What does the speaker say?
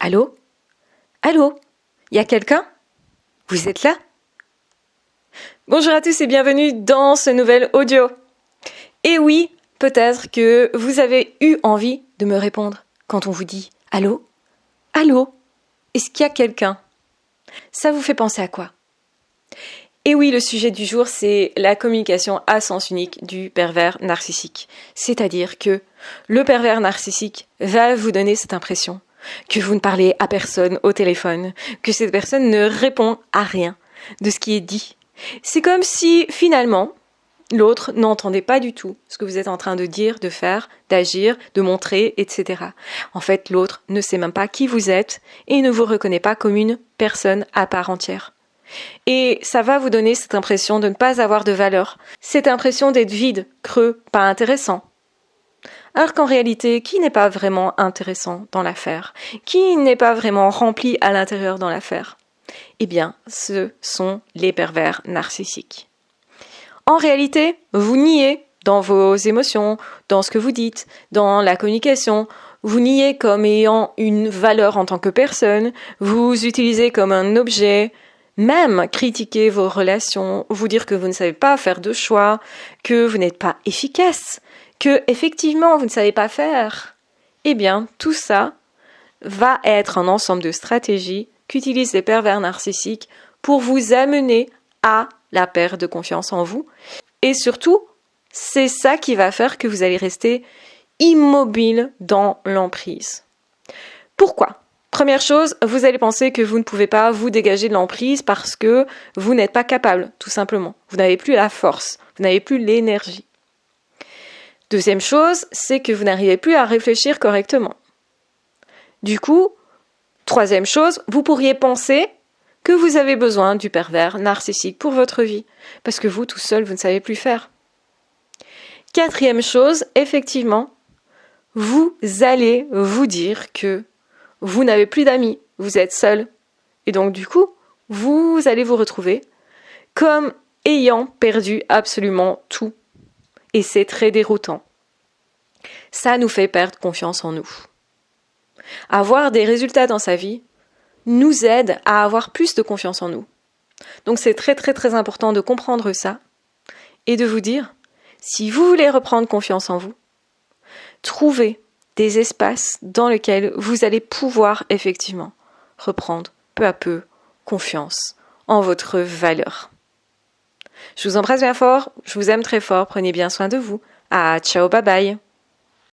Allô? Allô? Y a quelqu'un? Vous êtes là? Bonjour à tous et bienvenue dans ce nouvel audio. Et oui, peut-être que vous avez eu envie de me répondre quand on vous dit « Allô? Allô? Est-ce qu'il y a quelqu'un ?» Ça vous fait penser à quoi? Et oui, le sujet du jour, c'est la communication à sens unique du pervers narcissique. C'est-à-dire que le pervers narcissique va vous donner cette impression que vous ne parlez à personne au téléphone, que cette personne ne répond à rien de ce qui est dit. C'est comme si, finalement, l'autre n'entendait pas du tout ce que vous êtes en train de dire, de faire, d'agir, de montrer, etc. En fait, l'autre ne sait même pas qui vous êtes et ne vous reconnaît pas comme une personne à part entière. Et ça va vous donner cette impression de ne pas avoir de valeur, cette impression d'être vide, creux, pas intéressant. Alors qu'en réalité, qui n'est pas vraiment intéressant dans l'affaire? Qui n'est pas vraiment rempli à l'intérieur dans l'affaire? Eh bien, ce sont les pervers narcissiques. En réalité, vous niez dans vos émotions, dans ce que vous dites, dans la communication. Vous niez comme ayant une valeur en tant que personne. Vous utilisez comme un objet. Même critiquer vos relations, vous dire que vous ne savez pas faire de choix, que vous n'êtes pas efficace, que effectivement vous ne savez pas faire. Eh bien, tout ça va être un ensemble de stratégies qu'utilisent les pervers narcissiques pour vous amener à la perte de confiance en vous. Et surtout, c'est ça qui va faire que vous allez rester immobile dans l'emprise. Pourquoi ? Première chose, vous allez penser que vous ne pouvez pas vous dégager de l'emprise parce que vous n'êtes pas capable, tout simplement. Vous n'avez plus la force, vous n'avez plus l'énergie. Deuxième chose, c'est que vous n'arrivez plus à réfléchir correctement. Du coup, troisième chose, vous pourriez penser que vous avez besoin du pervers narcissique pour votre vie, parce que vous, tout seul, vous ne savez plus faire. Quatrième chose, effectivement, vous allez vous dire que vous n'avez plus d'amis, vous êtes seul. Et donc du coup, vous allez vous retrouver comme ayant perdu absolument tout. Et c'est très déroutant. Ça nous fait perdre confiance en nous. Avoir des résultats dans sa vie nous aide à avoir plus de confiance en nous. Donc c'est très très très important de comprendre ça et de vous dire, si vous voulez reprendre confiance en vous, trouvez des espaces dans lesquels vous allez pouvoir effectivement reprendre peu à peu confiance en votre valeur. Je vous embrasse bien fort, je vous aime très fort, prenez bien soin de vous. Ciao, bye bye.